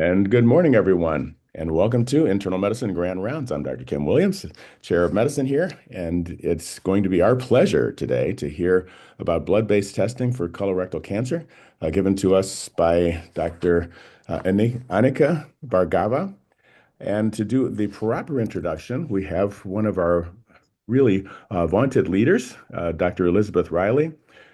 And good morning, everyone, and welcome to Internal Medicine Grand Rounds. I'm Dr. Kim Williams, Chair of Medicine here, and it's going to be our pleasure today to hear about blood-based testing for colorectal cancer, given to us by Dr. Anika Bhargava. And to do the proper introduction, we have one of our really vaunted leaders, Dr. Elizabeth Riley,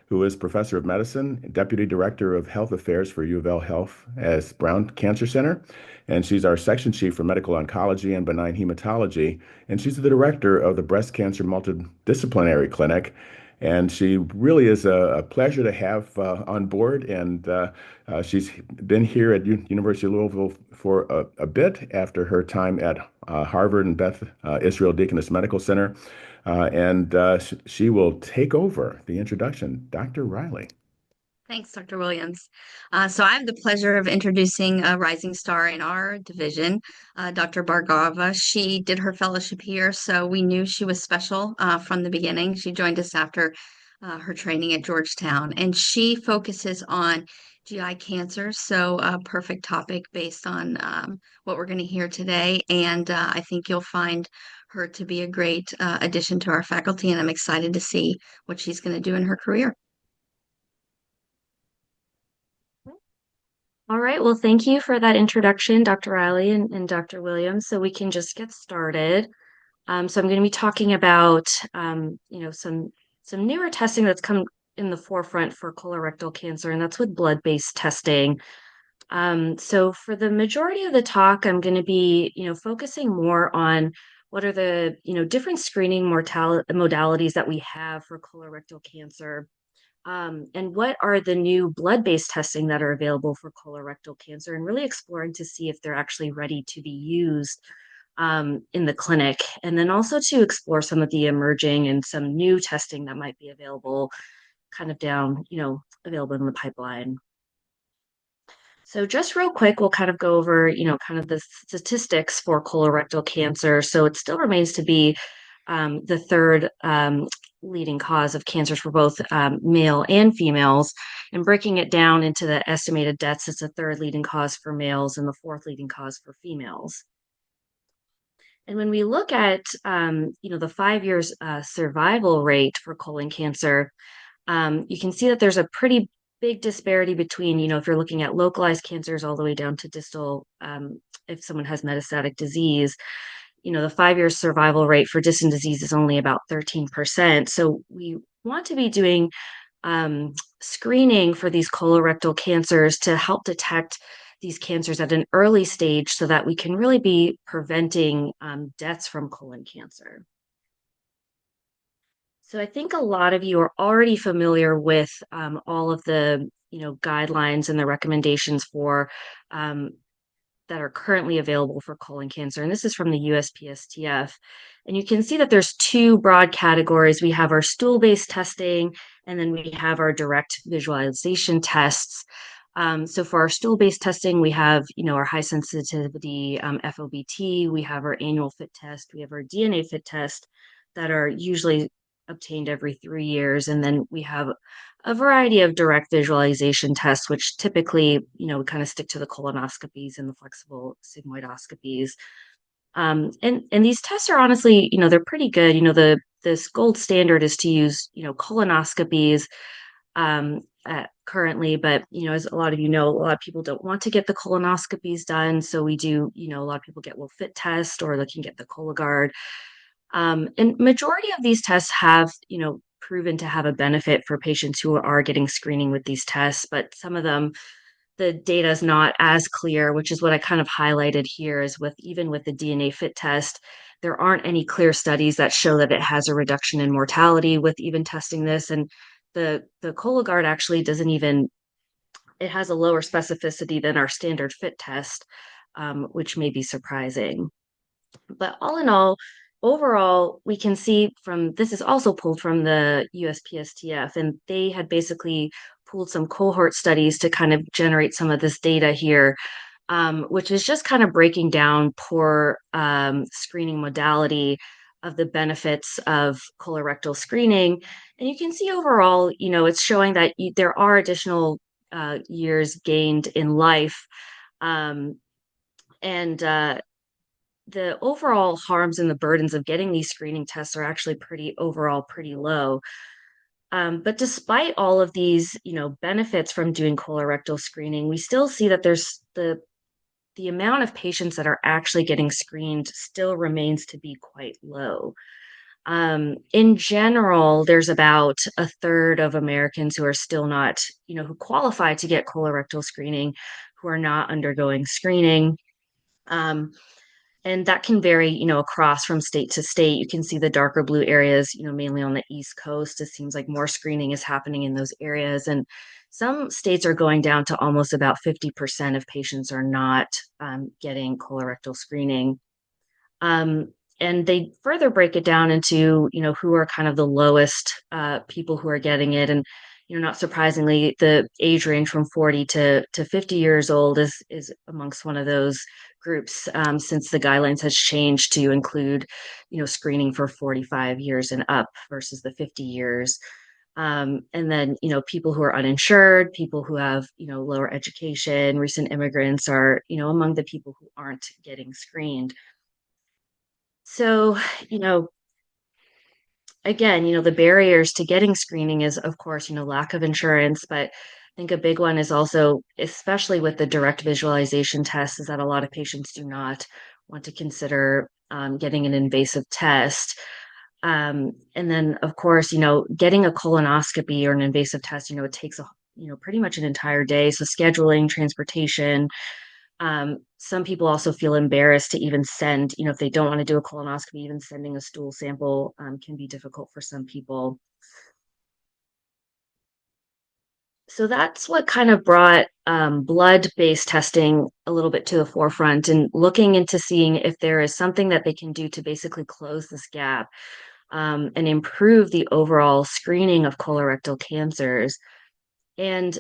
who is Professor of Medicine, Deputy Director of Health Affairs for UofL Health as Brown Cancer Center. And she's our Section Chief for Medical Oncology and Benign Hematology. And she's the Director of the Breast Cancer Multidisciplinary Clinic. And she really is a pleasure to have on board. And she's been here at University of Louisville for a bit after her time at Harvard and Beth Israel Deaconess Medical Center. And she will take over the introduction. Dr. Riley. Thanks, Dr. Williams. So I have the pleasure of introducing a rising star in our division, Dr. Bhargava. She did her fellowship here, so we knew she was special from the beginning. She joined us after her training at Georgetown, and she focuses on GI cancers. So a perfect topic based on what we're going to hear today. And I think you'll find her to be a great addition to our faculty, and I'm excited to see what she's going to do in her career. All right. Well, thank you for that introduction, Dr. Riley and Dr. Williams. So we can just get started. So I'm going to be talking about, some newer testing that's come in the forefront for colorectal cancer, and that's with blood-based testing. So for the majority of the talk, I'm going to be, focusing more on what are the, different screening modalities that we have for colorectal cancer. And what are the new blood-based testing that are available for colorectal cancer, and really exploring to see if they're actually ready to be used in the clinic, and then also to explore some of the emerging and some new testing that might be available kind of down, available in the pipeline. So just real quick, we'll kind of go over, kind of the statistics for colorectal cancer. So it still remains to be the third leading cause of cancers for both male and females. And breaking it down into the estimated deaths, it's the third leading cause for males and the fourth leading cause for females. And when we look at, the 5 years survival rate for colon cancer, you can see that there's a pretty big disparity between, if you're looking at localized cancers all the way down to distal, if someone has metastatic disease, the 5 year survival rate for distant disease is only about 13%. So we want to be doing screening for these colorectal cancers to help detect these cancers at an early stage so that we can really be preventing deaths from colon cancer. So I think a lot of you are already familiar with all of the guidelines and the recommendations for that are currently available for colon cancer, and this is from the USPSTF. And you can see that there's two broad categories. We have our stool-based testing, and then we have our direct visualization tests. So for our stool-based testing, we have our high sensitivity FOBT, we have our annual FIT test, we have our DNA FIT test that are usually obtained every 3 years. And then we have a variety of direct visualization tests, which typically, we kind of stick to the colonoscopies and the flexible sigmoidoscopies. And these tests are honestly, they're pretty good. This gold standard is to use, colonoscopies currently, but as a lot of a lot of people don't want to get the colonoscopies done. So we do, a lot of people get FIT test, or they can get the Cologuard. And majority of these tests have, proven to have a benefit for patients who are getting screening with these tests, but some of them, the data is not as clear, which is what I kind of highlighted here. Is with even with the DNA FIT test, there aren't any clear studies that show that it has a reduction in mortality with even testing this. And the Cologuard actually doesn't even, it has a lower specificity than our standard FIT test, which may be surprising. But all in all, overall, we can see from this is also pulled from the USPSTF, and they had basically pulled some cohort studies to kind of generate some of this data here, which is just kind of breaking down per screening modality of the benefits of colorectal screening. And you can see overall, it's showing that there are additional years gained in life. And the overall harms and the burdens of getting these screening tests are actually pretty low. But despite all of these, benefits from doing colorectal screening, we still see that there's the amount of patients that are actually getting screened still remains to be quite low. In general, there's about a third of Americans who are still not, who qualify to get colorectal screening, who are not undergoing screening. Um, and that can vary, across from state to state. You can see the darker blue areas, mainly on the East Coast. It seems like more screening is happening in those areas. And some states are going down to almost about 50% of patients are not getting colorectal screening. Um, and they further break it down into, who are kind of the lowest people who are getting it. And, not surprisingly, the age range from 40 to 50 years old is amongst one of those groups, since the guidelines has changed to include, screening for 45 years and up versus the 50 years. And then, people who are uninsured, people who have, lower education, recent immigrants are, among the people who aren't getting screened. So, you know, again, the barriers to getting screening is, of course, lack of insurance, but I think a big one is also, especially with the direct visualization test, is that a lot of patients do not want to consider getting an invasive test. And then, of course, getting a colonoscopy or an invasive test, it takes pretty much an entire day. So scheduling, transportation, some people also feel embarrassed to even send, if they don't want to do a colonoscopy, even sending a stool sample can be difficult for some people. So that's what kind of brought blood-based testing a little bit to the forefront and looking into seeing if there is something that they can do to basically close this gap and improve the overall screening of colorectal cancers. And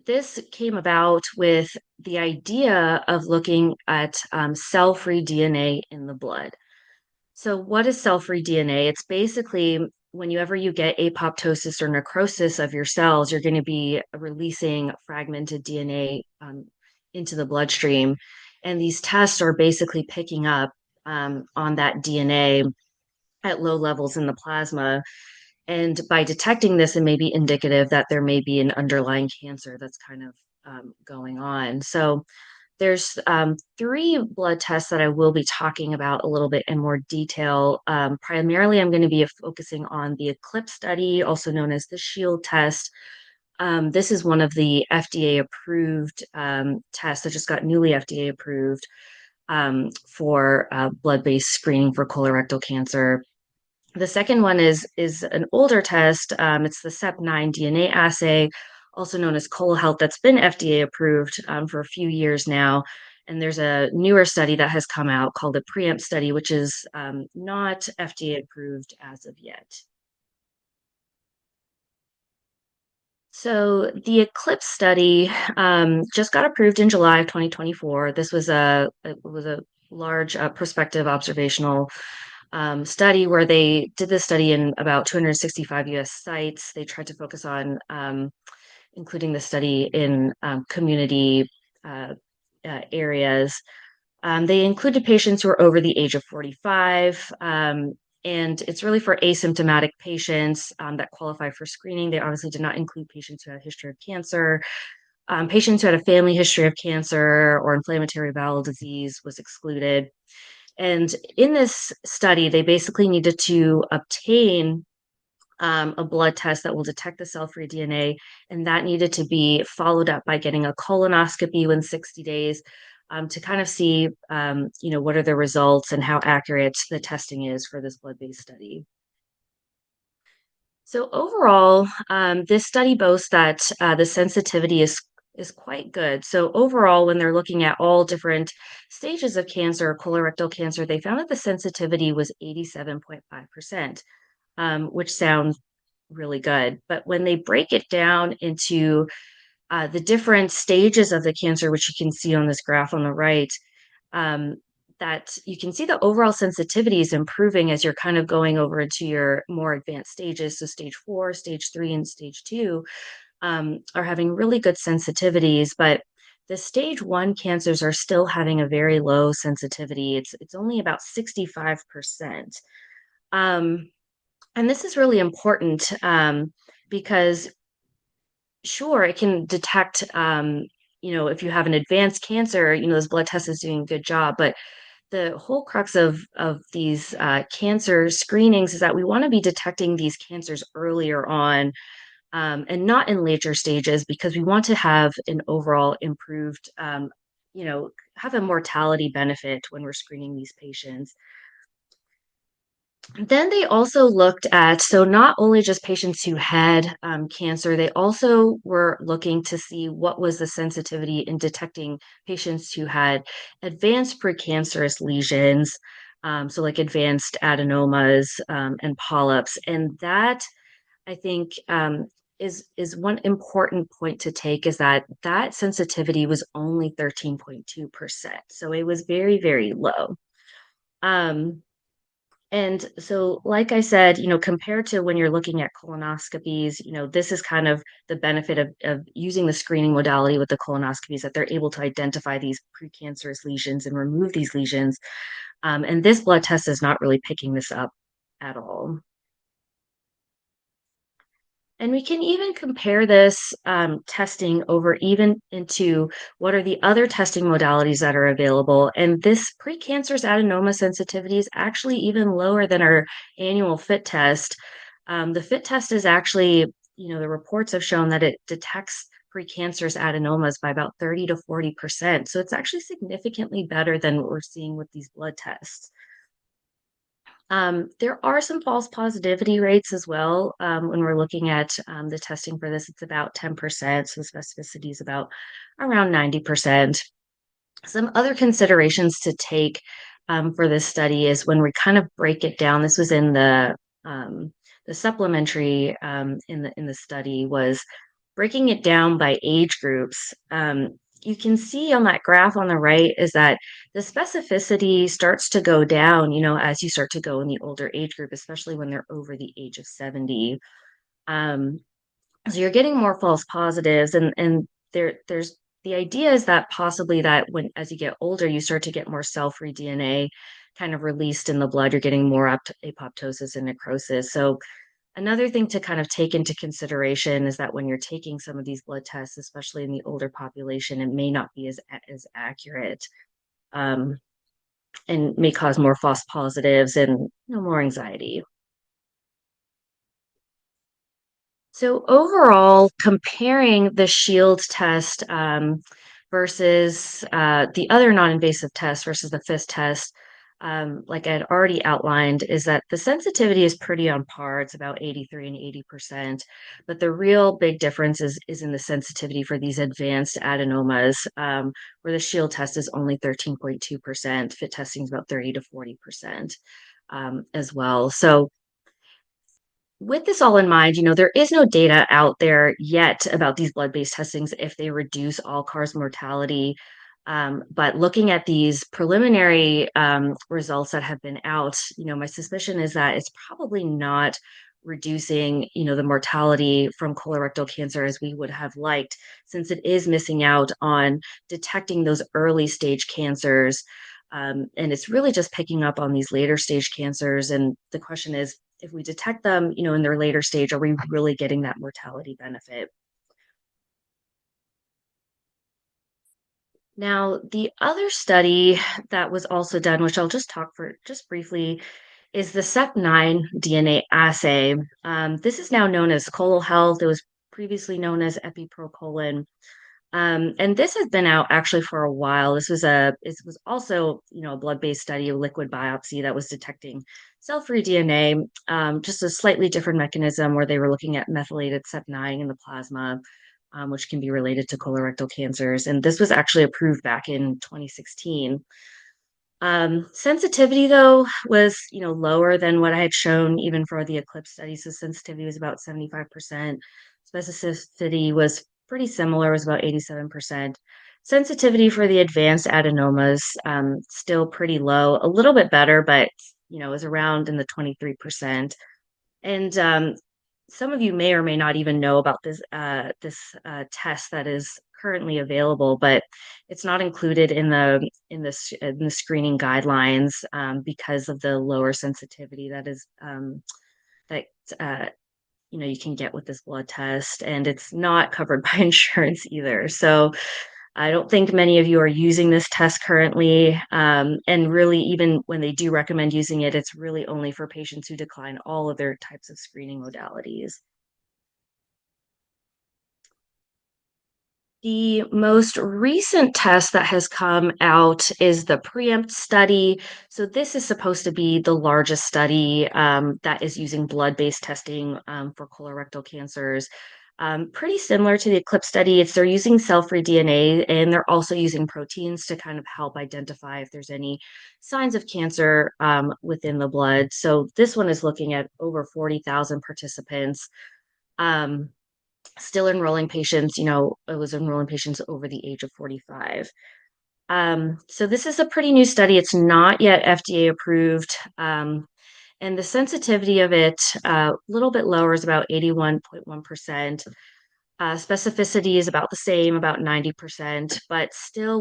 this came about with the idea of looking at cell-free DNA in the blood. So, what is cell-free DNA? It's basically whenever you get apoptosis or necrosis of your cells, you're going to be releasing fragmented DNA into the bloodstream. And these tests are basically picking up on that DNA at low levels in the plasma. And by detecting this, it may be indicative that there may be an underlying cancer that's kind of going on. So, there's three blood tests that I will be talking about a little bit in more detail. Primarily, I'm going to be focusing on the ECLIPSE study, also known as the SHIELD test. This is one of the FDA approved tests that just got newly FDA approved for blood-based screening for colorectal cancer. The second one is an older test. It's the SEP9 DNA assay, also known as ColoHealth, that's been FDA approved for a few years now. And there's a newer study that has come out called the PREEMPT study, which is not FDA approved as of yet. So the ECLIPSE study just got approved in July of 2024. This was a large prospective observational study where they did this study in about 265 US sites. They tried to focus on including the study in community areas. They included patients who are over the age of 45. And it's really for asymptomatic patients that qualify for screening. They obviously did not include patients who had a history of cancer. Patients who had a family history of cancer or inflammatory bowel disease was excluded. And in this study, they basically needed to obtain a blood test that will detect the cell-free DNA, and that needed to be followed up by getting a colonoscopy within 60 days to kind of see, what are the results and how accurate the testing is for this blood-based study. So overall, this study boasts that the sensitivity is quite good. So overall, when they're looking at all different stages of cancer, colorectal cancer, they found that the sensitivity was 87.5%, which sounds really good. But when they break it down into the different stages of the cancer, which you can see on this graph on the right, um, that you can see the overall sensitivity is improving as you're kind of going over into your more advanced stages. So stage 4, stage 3, and stage 2 are having really good sensitivities, but the stage 1 cancers are still having a very low sensitivity. It's only about 65%. Um, and this is really important because sure, it can detect, if you have an advanced cancer, this blood test is doing a good job. But the whole crux of these cancer screenings is that we want to be detecting these cancers earlier on, and not in later stages, because we want to have an overall improved, have a mortality benefit when we're screening these patients. Then they also looked at, so not only just patients who had cancer, they also were looking to see what was the sensitivity in detecting patients who had advanced precancerous lesions, so like advanced adenomas and polyps. And that, I think, is one important point to take, is that sensitivity was only 13.2%. So it was very, very low. Um, and so, like I said, compared to when you're looking at colonoscopies, this is kind of the benefit of using the screening modality with the colonoscopies, that they're able to identify these precancerous lesions and remove these lesions. And this blood test is not really picking this up at all. And we can even compare this testing over even into what are the other testing modalities that are available. And this precancerous adenoma sensitivity is actually even lower than our annual FIT test. The FIT test is actually, the reports have shown that it detects precancerous adenomas by about 30 to 40%. So it's actually significantly better than what we're seeing with these blood tests. There are some false positivity rates as well. When we're looking at the testing for this, it's about 10%. So the specificity is about around 90%. Some other considerations to take for this study is when we kind of break it down. This was in the supplementary in the study, was breaking it down by age groups. You can see on that graph on the right is that the specificity starts to go down, as you start to go in the older age group, especially when they're over the age of 70. Um, so you're getting more false positives, and there's the idea is that possibly that when as you get older, you start to get more cell-free DNA kind of released in the blood. You're getting more apoptosis and necrosis. So another thing to kind of take into consideration is that when you're taking some of these blood tests, especially in the older population, it may not be as accurate, um, and may cause more false positives and more anxiety. So overall, comparing the Shield test versus the other non-invasive test versus the FIS test, like I had already outlined, is that the sensitivity is pretty on par. It's about 83 and 80%. But the real big difference is in the sensitivity for these advanced adenomas, where the Shield test is only 13.2%. FIT testing is about 30 to 40% as well. So with this all in mind, there is no data out there yet about these blood-based testings if they reduce all-cause mortality. But looking at these preliminary results that have been out, my suspicion is that it's probably not reducing, the mortality from colorectal cancer as we would have liked, since it is missing out on detecting those early stage cancers. And it's really just picking up on these later stage cancers. And the question is, if we detect them, in their later stage, are we really getting that mortality benefit? Now, the other study that was also done, which I'll just talk for just briefly, is the SEP9 DNA assay. This is now known as ColoHealth. It was previously known as EpiProColon. And this has been out actually for a while. It was also, a blood-based study, a liquid biopsy that was detecting cell-free DNA, just a slightly different mechanism where they were looking at methylated SEP9 in the plasma, which can be related to colorectal cancers. And this was actually approved back in 2016. Sensitivity though was, lower than what I had shown even for the Eclipse study. So sensitivity was about 75%. Specificity was pretty similar, was about 87%. Sensitivity for the advanced adenomas, still pretty low, a little bit better, but is around in the 23%. And some of you may or may not even know about this test that is currently available, but it's not included in the screening guidelines because of the lower sensitivity that you can get with this blood test, and it's not covered by insurance either. So I don't think many of you are using this test currently. And really, even when they do recommend using it, it's really only for patients who decline all other types of screening modalities. The most recent test that has come out is the PREEMPT study. So this is supposed to be the largest study that is using blood-based testing for colorectal cancers. Pretty similar to the ECLIPSE study. They're using cell-free DNA, and they're also using proteins to kind of help identify if there's any signs of cancer within the blood. So this one is looking at over 40,000 participants. Still enrolling patients, it was enrolling patients over the age of 45. So this is a pretty new study. It's not yet FDA approved. And the sensitivity of it, a little bit lower, is about 81.1%. Specificity is about the same, about 90%, but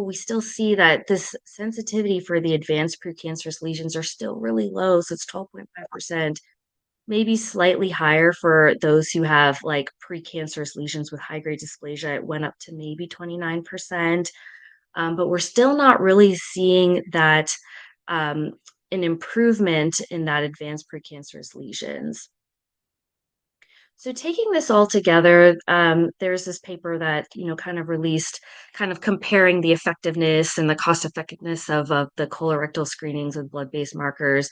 we still see that this sensitivity for the advanced precancerous lesions are still really low. So it's 12.5%. Maybe slightly higher for those who have like precancerous lesions with high-grade dysplasia. It went up to maybe 29%. But we're still not really seeing that an improvement in that advanced precancerous lesions. So taking this all together, there's this paper that, kind of released, kind of comparing the effectiveness and the cost effectiveness of the colorectal screenings with blood-based markers.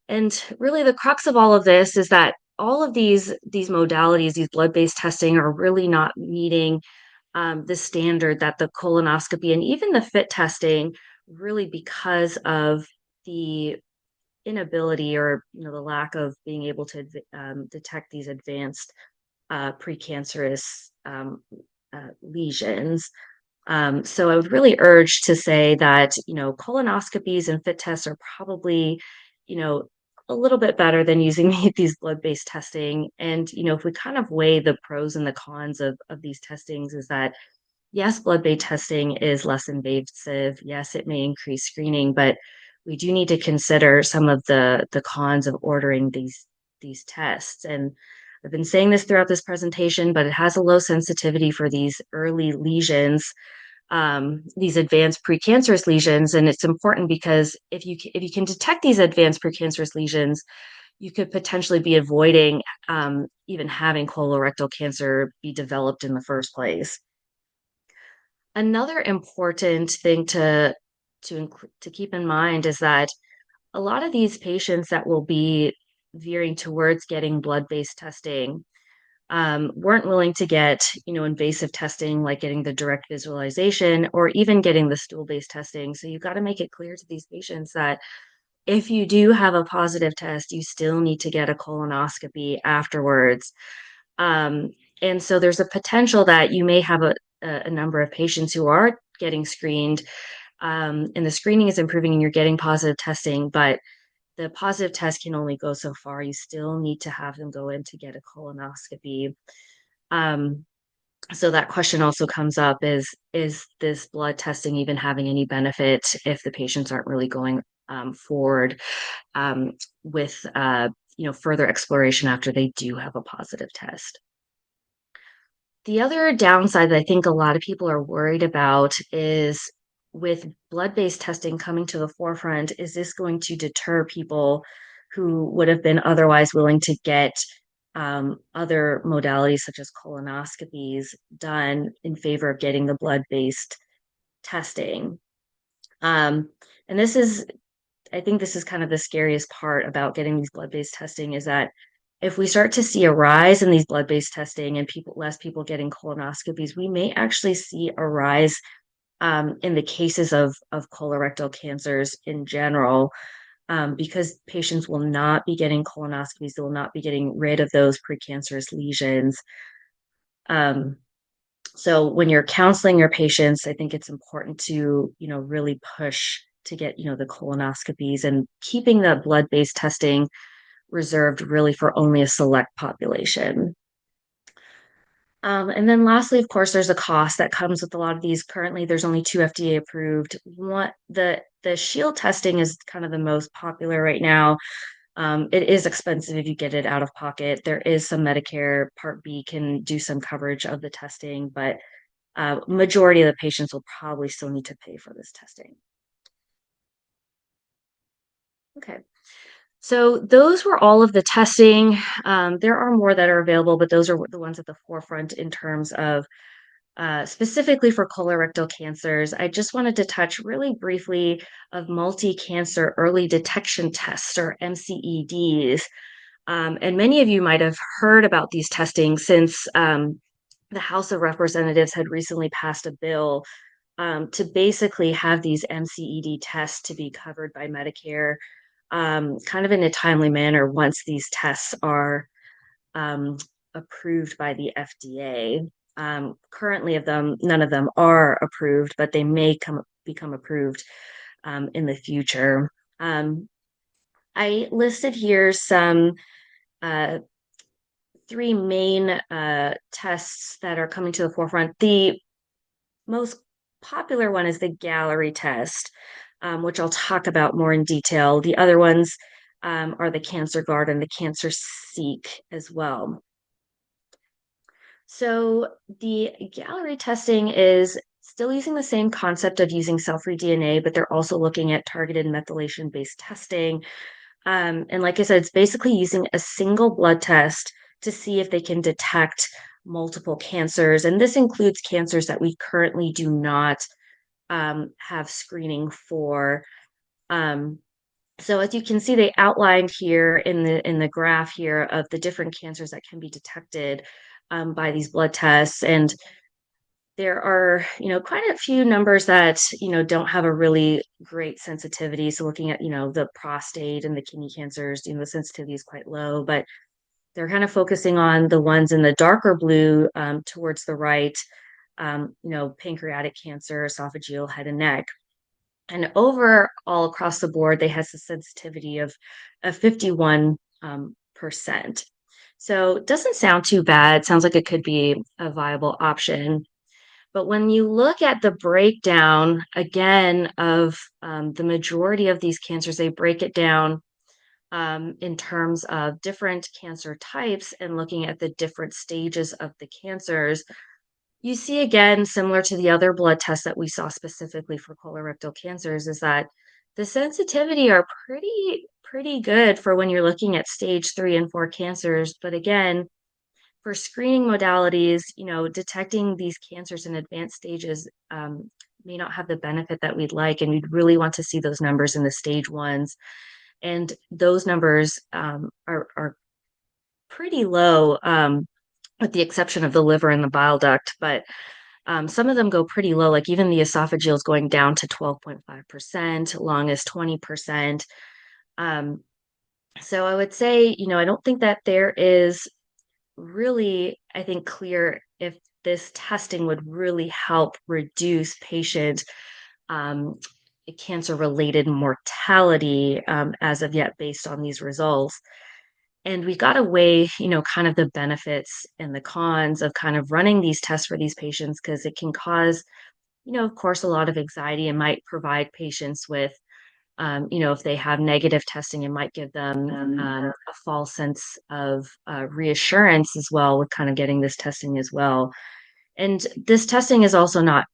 And really, the crux of all of this is that all of these modalities, these blood-based testing, are really not meeting the standard that the colonoscopy and even the FIT testing, really because of the inability or the lack of being able to detect these advanced precancerous lesions. So I would really urge to say that, colonoscopies and FIT tests are probably, a little bit better than using these blood-based testing. And, if we kind of weigh the pros and the cons of these testings, is that yes, blood-based testing is less invasive. Yes, it may increase screening, but we do need to consider some of the cons of ordering these tests. And I've been saying this throughout this presentation, but it has a low sensitivity for these early lesions, these advanced precancerous lesions. And it's important because if you can detect these advanced precancerous lesions, you could potentially be avoiding even having colorectal cancer be developed in the first place. Another important thing to keep in mind is that a lot of these patients that will be veering towards getting blood-based testing weren't willing to get, invasive testing like getting the direct visualization or even getting the stool-based testing. So you've got to make it clear to these patients that if you do have a positive test, you still need to get a colonoscopy afterwards. And so there's a potential that you may have a number of patients who are getting screened, and the screening is improving and you're getting positive testing, but the positive test can only go so far. You still need to have them go in to get a colonoscopy. So that question also comes up is this blood testing even having any benefit if the patients aren't really going forward with further exploration after they do have a positive test? The other downside that I think a lot of people are worried about is with blood-based testing coming to the forefront, is this going to deter people who would have been otherwise willing to get other modalities such as colonoscopies done in favor of getting the blood-based testing? And I think this is kind of the scariest part about getting these blood-based testing is that if we start to see a rise in these blood-based testing and less people getting colonoscopies, we may actually see a rise in the cases of colorectal cancers in general, because patients will not be getting colonoscopies, they will not be getting rid of those precancerous lesions. So when you're counseling your patients, I think it's important to, really push to get, the colonoscopies and keeping the blood-based testing reserved really for only a select population. And then lastly, of course, there's a cost that comes with a lot of these. Currently, there's only two FDA approved. One, the Shield testing is kind of the most popular right now. It is expensive if you get it out of pocket. There is some Medicare Part B can do some coverage of the testing, but majority of the patients will probably still need to pay for this testing. Okay. So those were all of the testing. There are more that are available, but those are the ones at the forefront in terms of specifically for colorectal cancers. I just wanted to touch really briefly of multi-cancer early detection tests, or MCEDs. And many of you might have heard about these testing since the House of Representatives had recently passed a bill to basically have these MCED tests to be covered by Medicare, kind of in a timely manner once these tests are um, approved by the FDA. Currently, none of them are approved, but they may become approved in the future. I listed here some uh, three main tests that are coming to the forefront. The most popular one is the Gallery test, which I'll talk about more in detail. The other ones are the Cancer Guard and the Cancer Seek as well. So the Gallery testing is still using the same concept of using cell-free DNA, but they're also looking at targeted methylation-based testing. And like I said, it's basically using a single blood test to see if they can detect multiple cancers. And this includes cancers that we currently do not have screening for. Um, so as you can see, they outlined here in the graph here of the different cancers that can be detected by these blood tests. And there are, quite a few numbers that, don't have a really great sensitivity. So looking at, the prostate and the kidney cancers, the sensitivity is quite low, but they're kind of focusing on the ones in the darker blue towards the right, pancreatic cancer, esophageal, head and neck. And over all across the board, they has a sensitivity of 51%. So it doesn't sound too bad. Sounds like it could be a viable option. But when you look at the breakdown again of the majority of these cancers, they break it down in terms of different cancer types and looking at the different stages of the cancers. You see, again, similar to the other blood tests that we saw specifically for colorectal cancers, is that the sensitivity are pretty good for when you're looking at stage 3 and 4 cancers. But again, for screening modalities, detecting these cancers in advanced stages may not have the benefit that we'd like, and we'd really want to see those numbers in the stage ones. And those numbers are pretty low, with the exception of the liver and the bile duct. But some of them go pretty low, like even the esophageal is going down to 12.5%, lung is 20%. Um, so I would say, I don't think that there is really, I think, clear if this testing would really help reduce patient um, cancer-related mortality as of yet based on these results. And we got to weigh, kind of the benefits and the cons of kind of running these tests for these patients because it can cause, of course, a lot of anxiety and might provide patients with if they have negative testing, it might give them a false sense of reassurance as well with kind of getting this testing as well. And this testing is also not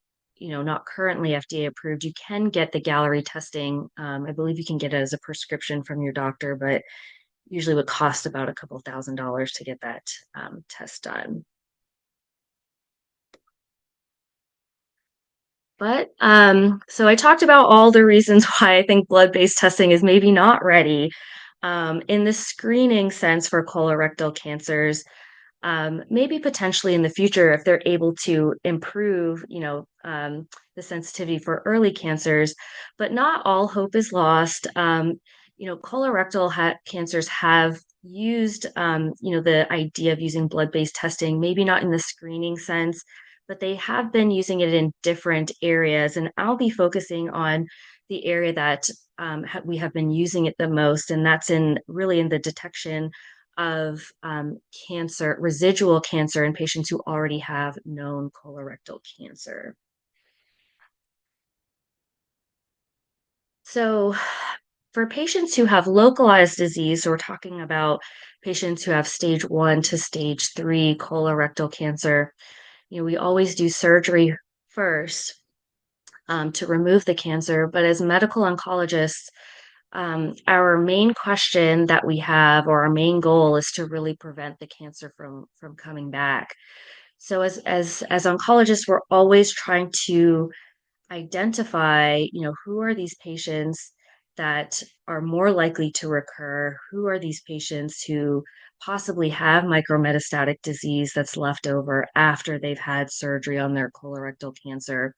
currently FDA approved. You can get the Gallery testing. I believe you can get it as a prescription from your doctor, but usually would cost about a couple $1,000s to get that test done. But so I talked about all the reasons why I think blood-based testing is maybe not ready in the screening sense for colorectal cancers. Maybe potentially in the future, if they're able to improve, the sensitivity for early cancers, but not all hope is lost. Colorectal cancers have used, the idea of using blood-based testing, maybe not in the screening sense, but they have been using it in different areas. And I'll be focusing on the area that we have been using it the most, and that's really in the detection of cancer, residual cancer in patients who already have known colorectal cancer. So for patients who have localized disease, so we're talking about patients who have stage 1 to stage 3 colorectal cancer, we always do surgery first to remove the cancer. But as medical oncologists, our main question that we have, or our main goal, is to really prevent the cancer from coming back. So as oncologists, we're always trying to identify, who are these patients that are more likely to recur? Who are these patients who possibly have micrometastatic disease that's left over after they've had surgery on their colorectal cancer?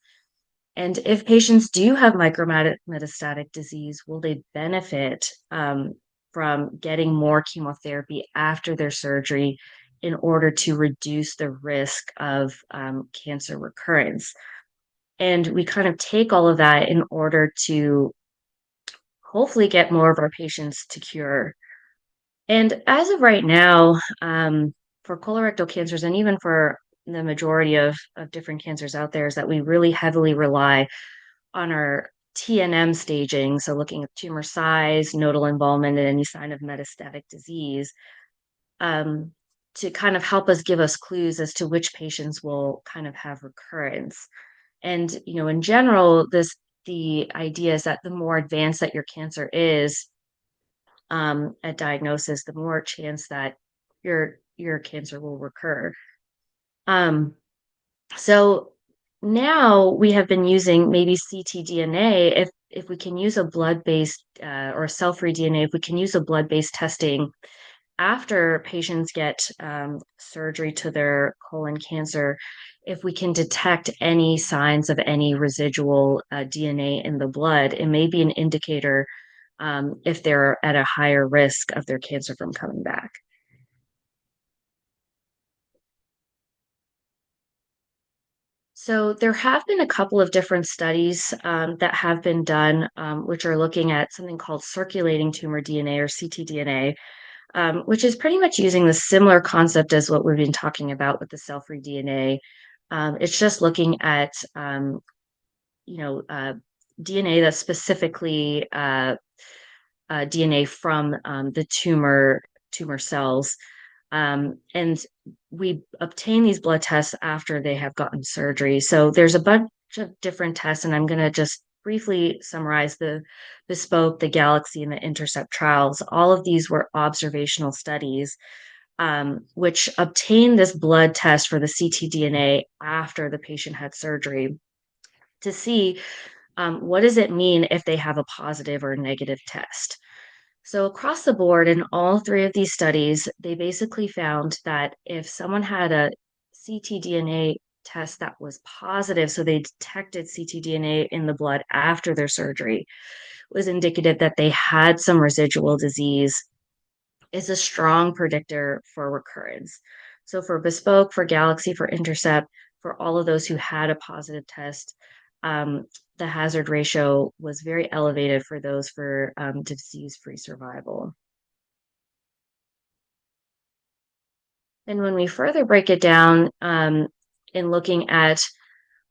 And if patients do have micrometastatic disease, will they benefit from getting more chemotherapy after their surgery in order to reduce the risk of cancer recurrence? And we kind of take all of that in order to hopefully get more of our patients to cure. And as of right now, for colorectal cancers, and even for the majority of different cancers out there, is that we really heavily rely on our TNM staging, so looking at tumor size, nodal involvement, and any sign of metastatic disease, to kind of help us give us clues as to which patients will kind of have recurrence. And, in general, the idea is that the more advanced that your cancer is at diagnosis, the more chance that your cancer will recur. So now we have been using maybe ctDNA. If we can use a blood-based or cell-free DNA, if we can use a blood-based testing after patients get surgery to their colon cancer, if we can detect any signs of any residual DNA in the blood, it may be an indicator if they're at a higher risk of their cancer from coming back. So there have been a couple of different studies that have been done, which are looking at something called circulating tumor DNA, or ctDNA, which is pretty much using the similar concept as what we've been talking about with the cell-free DNA. It's just looking at, DNA that's specifically DNA from the tumor cells. And we obtain these blood tests after they have gotten surgery. So there's a bunch of different tests, and I'm going to just briefly summarize the Bespoke, the Galaxy, and the Intercept trials. All of these were observational studies, which obtained this blood test for the ctDNA after the patient had surgery to see what does it mean if they have a positive or negative test. So across the board in all three of these studies, they basically found that if someone had a ctDNA test that was positive, so they detected ctDNA in the blood after their surgery, was indicative that they had some residual disease, is a strong predictor for recurrence. So for Bespoke, for Galaxy, for Intercept, for all of those who had a positive test, the hazard ratio was very elevated for those for disease-free survival. And when we further break it down in looking at,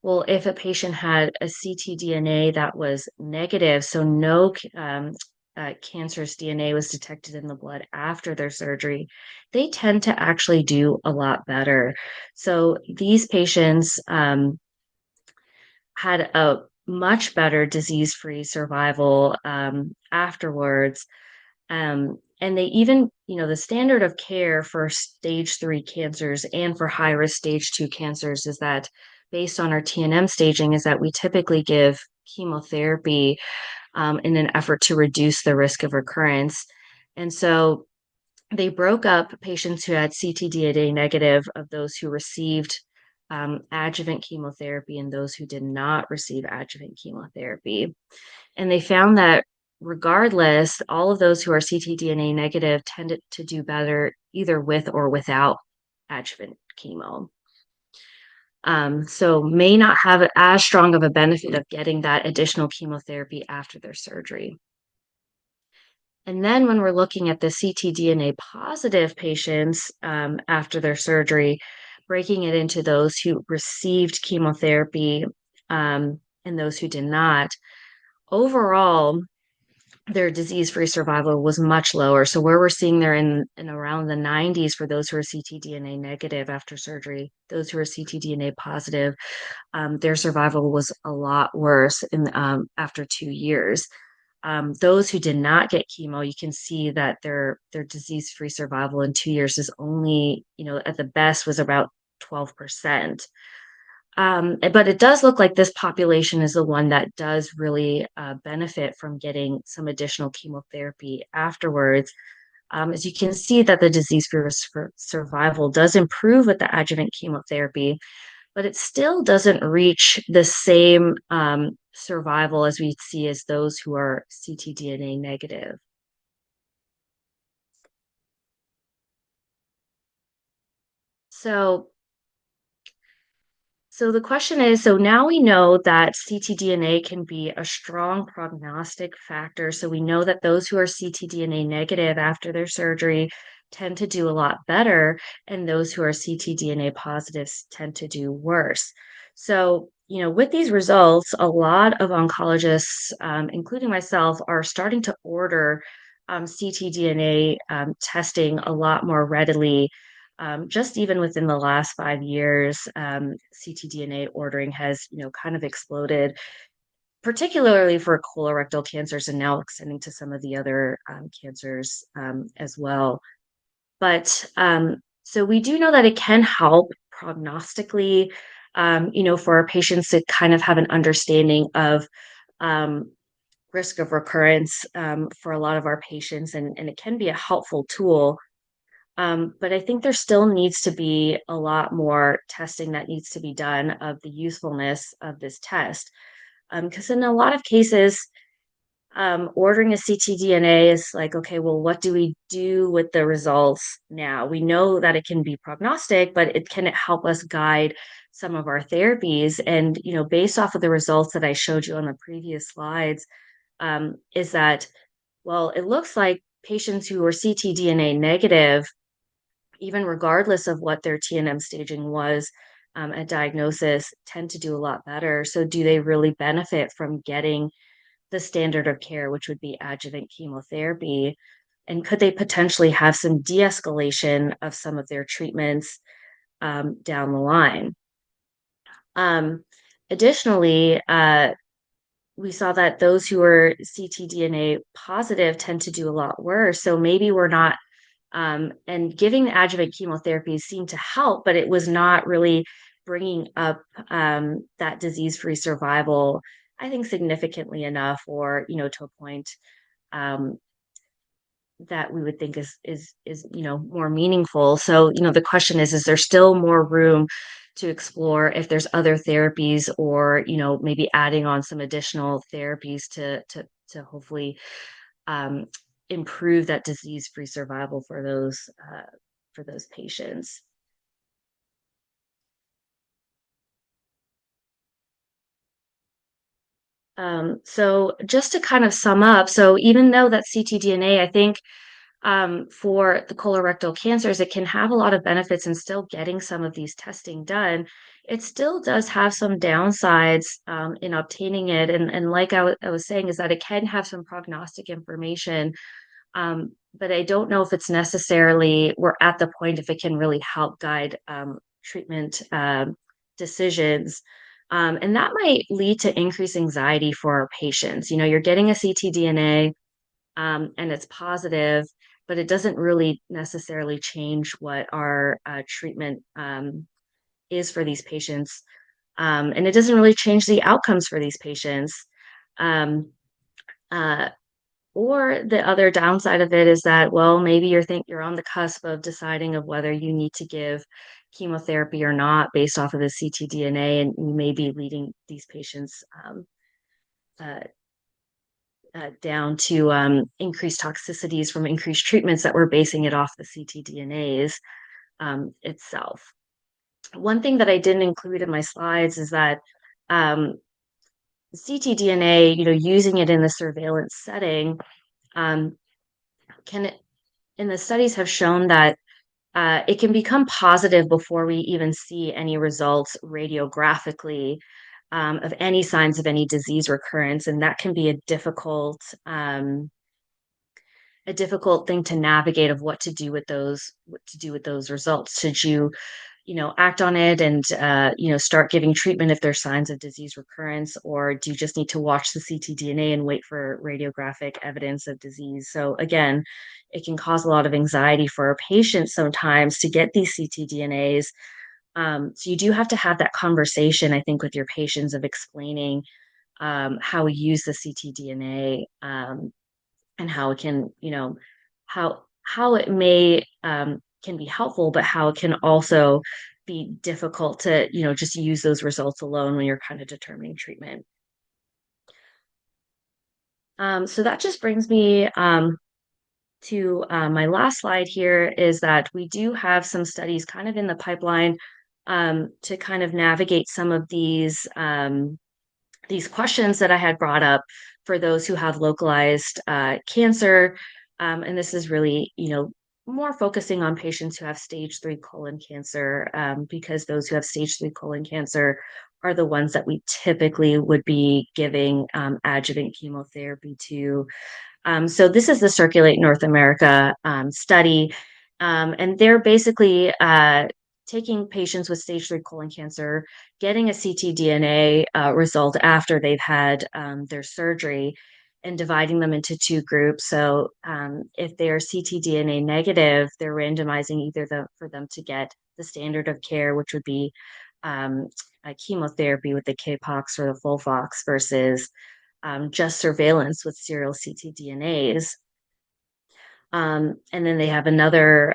well, if a patient had a ctDNA that was negative, so no cancerous DNA was detected in the blood after their surgery, they tend to actually do a lot better. So these patients had a much better disease-free survival afterwards. And they even, the standard of care for stage 3 cancers and for high risk stage 2 cancers is that, based on our TNM staging, is that we typically give chemotherapy in an effort to reduce the risk of recurrence. And so they broke up patients who had ctDNA negative of those who received adjuvant chemotherapy and those who did not receive adjuvant chemotherapy. And they found that regardless, all of those who are ctDNA negative tended to do better either with or without adjuvant chemo. So may not have as strong of a benefit of getting that additional chemotherapy after their surgery. And then when we're looking at the ctDNA positive patients after their surgery, breaking it into those who received chemotherapy and those who did not, overall, their disease-free survival was much lower. So where we're seeing there in around the 90s for those who are ctDNA negative after surgery, those who are ctDNA positive, their survival was a lot worse after 2 years. Those who did not get chemo, you can see that their disease-free survival in 2 years is only, at the best was about 12%. But it does look like this population is the one that does really benefit from getting some additional chemotherapy afterwards. As you can see that the disease-free survival does improve with the adjuvant chemotherapy, but it still doesn't reach the same survival as we see as those who are ctDNA negative. So So the question is, so now we know that ctDNA can be a strong prognostic factor. So we know that those who are ctDNA negative after their surgery tend to do a lot better, and those who are ctDNA positives tend to do worse. So, with these results, a lot of oncologists, including myself, are starting to order ctDNA testing a lot more readily. Just even within the last 5 years, ctDNA ordering has, kind of exploded, particularly for colorectal cancers and now extending to some of the other cancers as well. But so we do know that it can help prognostically, for our patients to kind of have an understanding of um, risk of recurrence for a lot of our patients, and it can be a helpful tool. But I think there still needs to be a lot more testing that needs to be done of the usefulness of this test. Because in a lot of cases, ordering a ctDNA is like, okay, well, what do we do with the results now? We know that it can be prognostic, but can it help us guide some of our therapies? And, based off of the results that I showed you on the previous slides, is that, well, it looks like patients who are ctDNA negative, even regardless of what their TNM staging was at diagnosis, tend to do a lot better. So, do they really benefit from getting the standard of care, which would be adjuvant chemotherapy? And could they potentially have some de escalation of some of their treatments down the line? Um, Additionally, we saw that those who are ctDNA positive tend to do a lot worse. So maybe we're not and giving the adjuvant chemotherapy seemed to help, but it was not really bringing up that disease-free survival, I think, significantly enough, or to a point um, that we would think is more meaningful. So the question is there still more room to explore if there's other therapies, or maybe adding on some additional therapies to hopefully um, improve that disease-free survival for those patients. So just to kind of sum up, so even though that ctDNA, I think for the colorectal cancers, it can have a lot of benefits in still getting some of these testing done. It still does have some downsides in obtaining it. And like I was saying, is that it can have some prognostic information. But I don't know if it's necessarily, we're at the point if it can really help guide treatment decisions. And that might lead to increased anxiety for our patients. You're getting a ctDNA and it's positive, but it doesn't really necessarily change what our treatment is for these patients. And it doesn't really change the outcomes for these patients. Um, uh, or the other downside of it is that, well, maybe you're on the cusp of deciding of whether you need to give chemotherapy or not based off of the ctDNA, and you may be leading these patients uh, down to increased toxicities from increased treatments that we're basing it off the ctDNAs itself. One thing that I didn't include in my slides is that ctDNA, using it in the surveillance setting, um, can in the studies have shown that it can become positive before we even see any results radiographically of any signs of any disease recurrence, and that can be a difficult thing to navigate of what to do with those results. Should you act on it and start giving treatment if there's signs of disease recurrence, or do you just need to watch the ctDNA and wait for radiographic evidence of disease? So again, it can cause a lot of anxiety for our patients sometimes to get these ctDNAs. So you do have to have that conversation, I think, with your patients of explaining how we use the ctDNA, and how it can, how it may can be helpful, but how it can also be difficult to, just use those results alone when you're kind of determining treatment. So that just brings me to my last slide here, is that we do have some studies kind of in the pipeline to kind of navigate some of these questions that I had brought up for those who have localized cancer. And this is really, more focusing on patients who have stage 3 colon cancer, because those who have stage 3 colon cancer are the ones that we typically would be giving adjuvant chemotherapy to. So this is the Circulate North America study, and they're basically taking patients with stage 3 colon cancer, getting a ctDNA result after they've had their surgery, and dividing them into two groups. So if they're ctDNA negative, they're randomizing either for them to get the standard of care, which would be a chemotherapy with the Capox or the Folfox, versus just surveillance with serial ctDNAs. And then they have another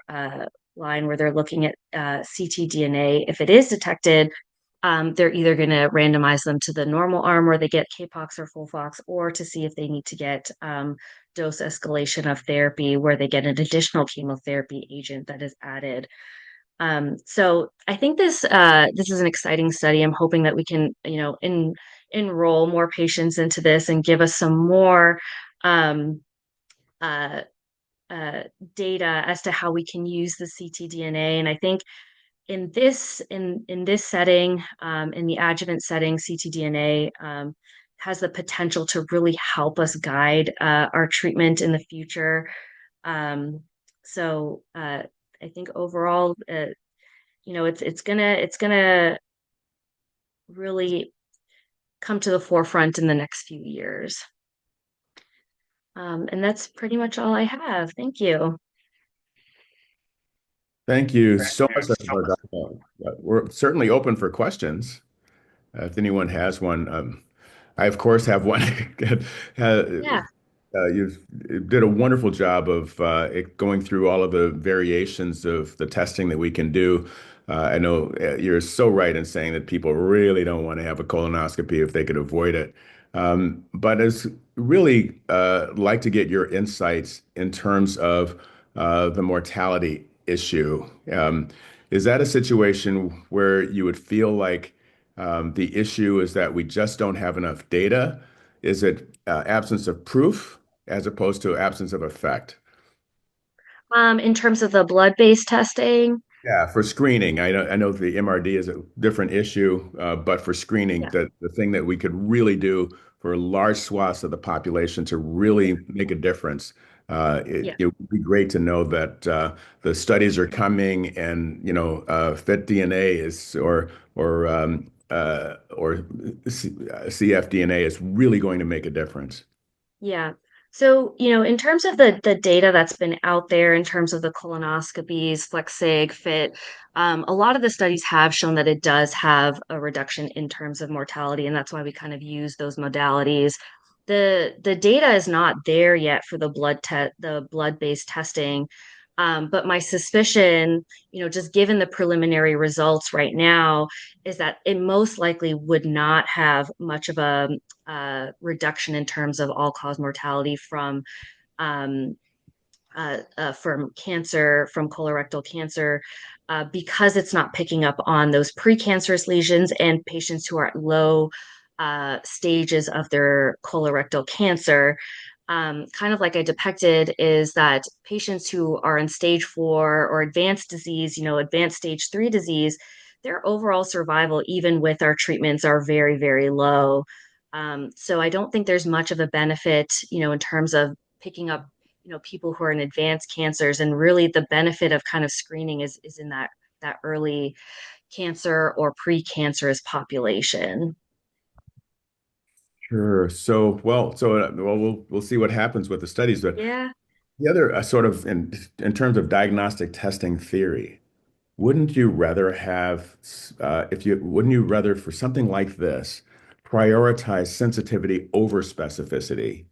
line where they're looking at ctDNA. If it is detected, they're either going to randomize them to the normal arm where they get Capox or Folfox, or to see if they need to get dose escalation of therapy where they get an additional chemotherapy agent that is added. So I think this is an exciting study. I'm hoping that we can, enroll more patients into this and give us some more um, uh, data as to how we can use the ctDNA. And I think in this setting, in the adjuvant setting, ctDNA has the potential to really help us guide our treatment in the future. So I think overall, it's gonna really come to the forefront in the next few years. And that's pretty much all I have. Thank you. Thank you so much, Dr. Bhargava. We're certainly open for questions. If anyone has one, I of course have one. Yeah. You did a wonderful job of going through all of the variations of the testing that we can do. I know you're so right in saying that people really don't want to have a colonoscopy if they could avoid it. But it's really like to get your insights in terms of the mortality issue. Is that a situation where you would feel like the issue is that we just don't have enough data? Is it absence of proof as opposed to absence of effect? In terms of the blood-based testing, Yeah, for screening, I know the MRD is a different issue, but for screening, yeah, the thing that we could really do for large swaths of the population to yeah, really make a difference, yeah, it would be great to know that the studies are coming, and fit DNA is or cfDNA is really going to make a difference. yeah. So, in terms of the data that's been out there in terms of the colonoscopies, FlexSig, FIT, a lot of the studies have shown that it does have a reduction in terms of mortality, and that's why we kind of use those modalities. The data is not there yet for the blood-based testing. But my suspicion, just given the preliminary results right now, is that it most likely would not have much of a reduction in terms of all-cause mortality um, from cancer, from colorectal cancer, because it's not picking up on those precancerous lesions and patients who are at low stages of their colorectal cancer. kind of like I depicted, is that patients who are in stage 4 or advanced disease, advanced stage 3 disease, their overall survival, even with our treatments, are very, very low. So I don't think there's much of a benefit, in terms of picking up, people who are in advanced cancers. And really the benefit of kind of screening is in that early cancer or precancerous population. Sure. Well, we'll see what happens with the studies. But Yeah. the other sort of in terms of diagnostic testing theory, wouldn't you rather have, if you, wouldn't you rather for something like this, prioritize sensitivity over specificity,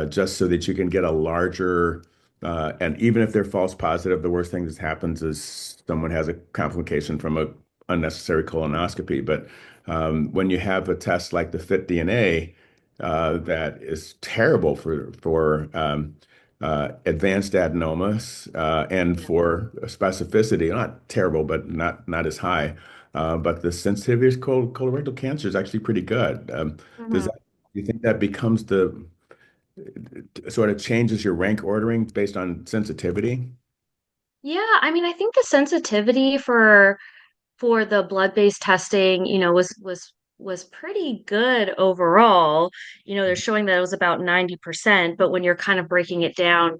just so that you can get a larger, and even if they're false positive, the worst thing that happens is someone has a complication from a unnecessary colonoscopy. But when you have a test like the FIT DNA, that is terrible for advanced adenomas, and Yeah. for specificity, not terrible, but not as high. But the sensitivity of colorectal cancer is actually pretty good. Mhm. Do you think that becomes sort of changes your rank ordering based on sensitivity? Yeah, I mean, I think the sensitivity for the blood-based testing, was pretty good overall. They're showing that it was about 90%, but when you're kind of breaking it down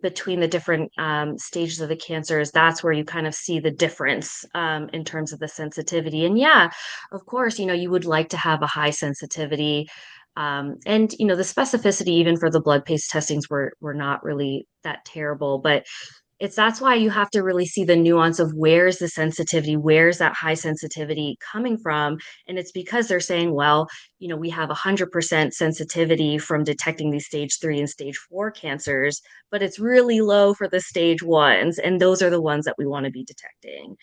between the different stages of the cancers, that's where you kind of see the difference in terms of the sensitivity. And yeah, of course, you would like to have a high sensitivity. And the specificity even for the blood-based testings were not really that terrible, but that's why you have to really see the nuance of where's the sensitivity, where's that high sensitivity coming from. And it's because they're saying, well, we have 100% sensitivity from detecting these stage 3 and stage 4 cancers, but it's really low for the stage 1s. And those are the ones that we want to be detecting.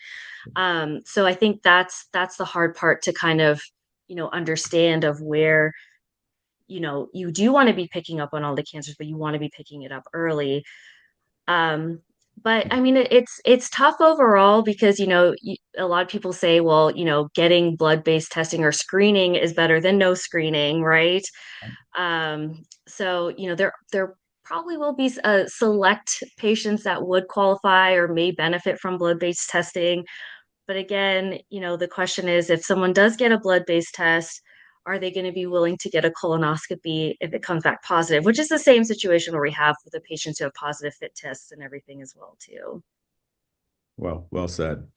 So I think that's the hard part to kind of, understand of where, you do want to be picking up on all the cancers, but you want to be picking it up early. um, but I mean, it's tough overall because a lot of people say, well, getting blood-based testing or screening is better than no screening, right? So there probably will be select patients that would qualify or may benefit from blood-based testing. But again, the question is, if someone does get a blood-based test, are they going to be willing to get a colonoscopy if it comes back positive, which is the same situation where we have for the patients who have positive fit tests and everything as well, too. Well said.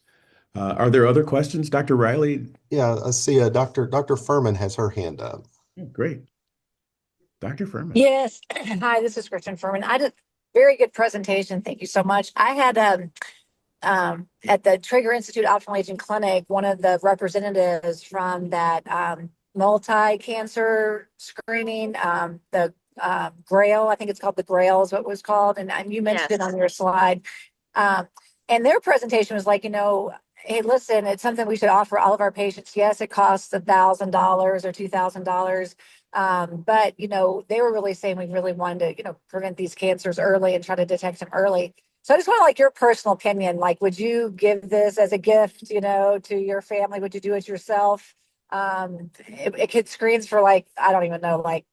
Are there other questions, Dr. Riley? Yeah, I see Dr. Furman has her hand up. Oh, great. Dr. Furman. Yes. Hi, this is Kristen Furman. I did very good presentation. Thank you so much. I had at the Traeger Institute Optimal Aging Clinic, one of the representatives from that multi-cancer screening, the Grail, I think it's called the Grail is what it was called. And you mentioned it Yes. on your slide. Um, and their presentation was like, hey, listen, it's something we should offer all of our patients. Yes, it costs $1,000 or $2,000. But they were really saying we really wanted to, prevent these cancers early and try to detect them early. So I just want like your personal opinion. Like, would you give this as a gift, to your family? Would you do it yourself? It could screens for like, I don't even know, like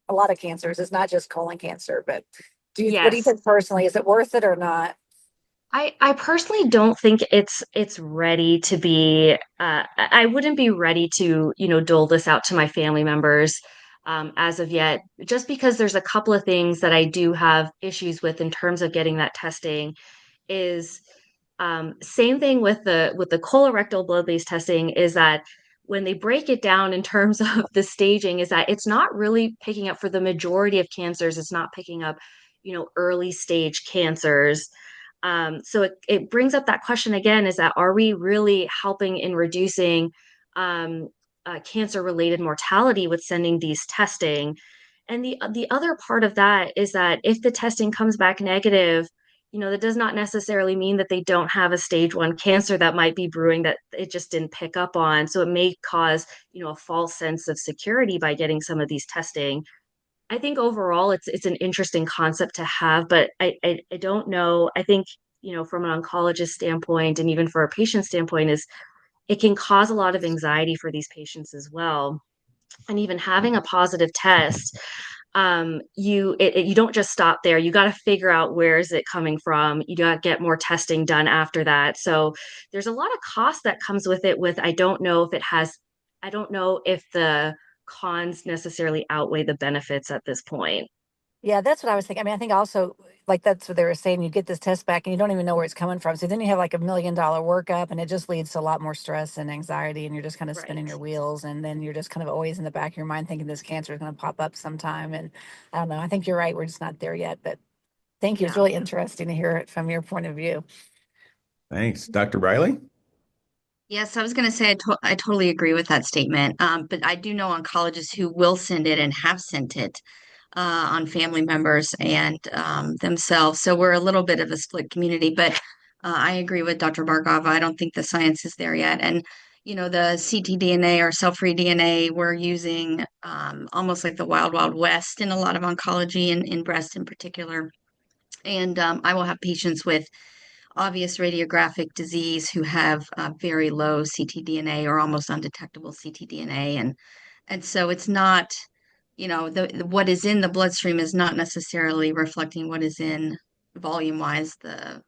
a lot of cancers. It's not just colon cancer, but what do you Yes. think personally? Is it worth it or not? I personally don't think it's ready to be I wouldn't be ready to, dole this out to my family members as of yet, just because there's a couple of things that I do have issues with in terms of getting that testing. Is same thing with the colorectal blood-based testing, is that when they break it down in terms of the staging, is that it's not really picking up for the majority of cancers, it's not picking up, early stage cancers. So it brings up that question again, is that are we really helping in reducing cancer related mortality with sending these testing? And the other part of that is that if the testing comes back negative, that does not necessarily mean that they don't have a stage 1 cancer that might be brewing that it just didn't pick up on. So it may cause, a false sense of security by getting some of these testing. I think overall it's an interesting concept to have, but I don't know. I think, from an oncologist standpoint and even for a patient standpoint, is it can cause a lot of anxiety for these patients as well. And even having a positive test, you don't just stop there. You got to figure out where is it coming from. You got to get more testing done after that. So there's a lot of cost that comes with it. I don't know if the cons necessarily outweigh the benefits at this point. Yeah, that's what I was thinking. I mean, I think also like that's what they were saying. You get this test back and you don't even know where it's coming from. So then you have like $1 million workup and it just leads to a lot more stress and anxiety and you're just kind of spinning Right. your wheels. And then you're just kind of always in the back of your mind thinking this cancer is going to pop up sometime. And I don't know. I think you're right. We're just not there yet. But thank you. It's Yeah. really interesting to hear it from your point of view. Thanks. Dr. Riley? Yes, I was going to say I totally agree with that statement. But I do know oncologists who will send it and have sent it on family members and themselves. So we're a little bit of a split community, but I agree with Dr. Bargava. I don't think the science is there yet. And, the ctDNA or cell-free DNA, we're using almost like the wild, wild west in a lot of oncology and in breast in particular. And I will have patients with obvious radiographic disease who have very low ctDNA or almost undetectable ctDNA. And so it's not, what is in the bloodstream is not necessarily reflecting what is in volume wise the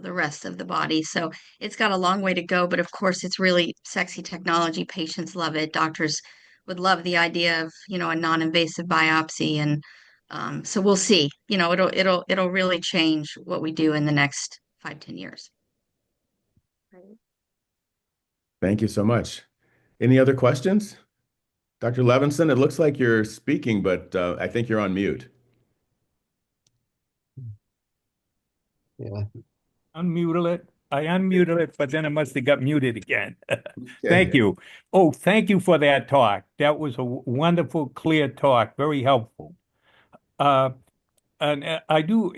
rest of the body. So it's got a long way to go, but of course it's really sexy technology. Patients love it. Doctors would love the idea of, a non-invasive biopsy. And so we'll see. It'll really change what we do in the next 5, 10 years. Right. Thank you so much. Any other questions? Dr. Levinson, it looks like you're speaking, but I think you're on mute. Yeah. Unmuted it. I unmuted it, but then it must have got muted again. Thank Okay. you. Oh, thank you for that talk. That was a wonderful, clear talk. Very helpful. Uh, and I do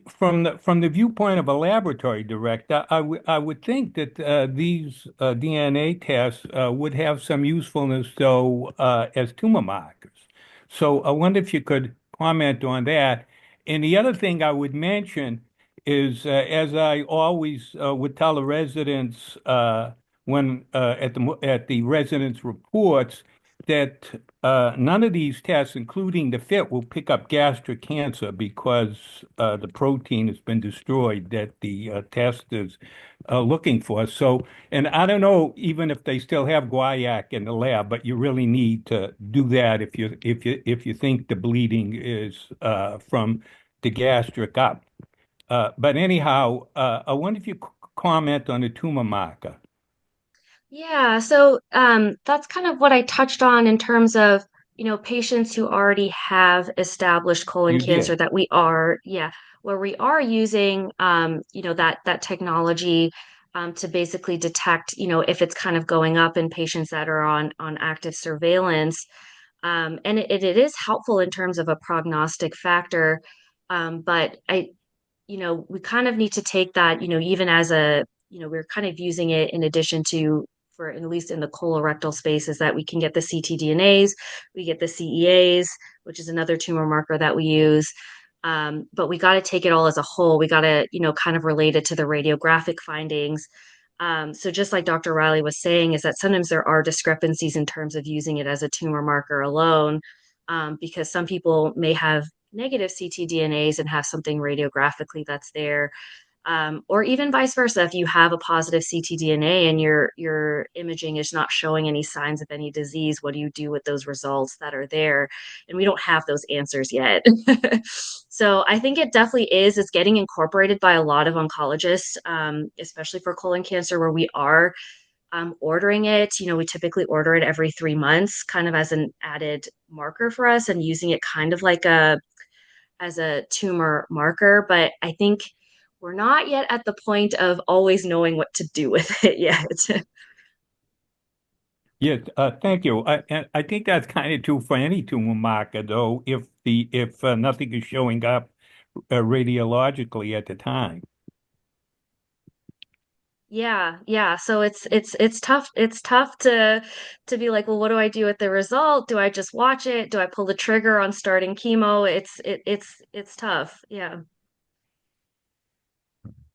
from the viewpoint of a laboratory director, I would think that these DNA tests would have some usefulness though as tumor markers. So I wonder if you could comment on that. And the other thing I would mention is, as I always would tell the residents when at the residents' reports, that none of these tests, including the FIT, will pick up gastric cancer because the protein has been destroyed that the test is looking for. So, and I don't know even if they still have guaiac in the lab, but you really need to do that if you think the bleeding is from the gastric up. But anyhow, I wonder if you could comment on the tumor marker. Yeah, so that's kind of what I touched on in terms of, patients who already have established colon You cancer did. that where we are using, that technology to basically detect, if it's kind of going up in patients that are on active surveillance. And it is helpful in terms of a prognostic factor. But we kind of need to take that, even as we're kind of using it in addition to, for at least in the colorectal space, is that we can get the ctDNAs, we get the CEAs, which is another tumor marker that we use. But we got to take it all as a whole. We got to, kind of relate it to the radiographic findings. So just like Dr. Riley was saying, is that sometimes there are discrepancies in terms of using it as a tumor marker alone, because some people may have negative ctDNAs and have something radiographically that's there. Or even vice versa, if you have a positive ctDNA and your imaging is not showing any signs of any disease, what do you do with those results that are there? And we don't have those answers yet. So I think it definitely is. It's getting incorporated by a lot of oncologists, especially for colon cancer, where we are ordering it. We typically order it every 3 months, kind of as an added marker for us, and using it kind of like as a tumor marker. But I think we're not yet at the point of always knowing what to do with it yet. Yes, thank you. And I think that's kind of true for any tumor marker, though, if nothing is showing up radiologically at the time. Yeah, yeah. So it's tough. It's tough to be like, well, what do I do with the result? Do I just watch it? Do I pull the trigger on starting chemo? It's tough. Yeah.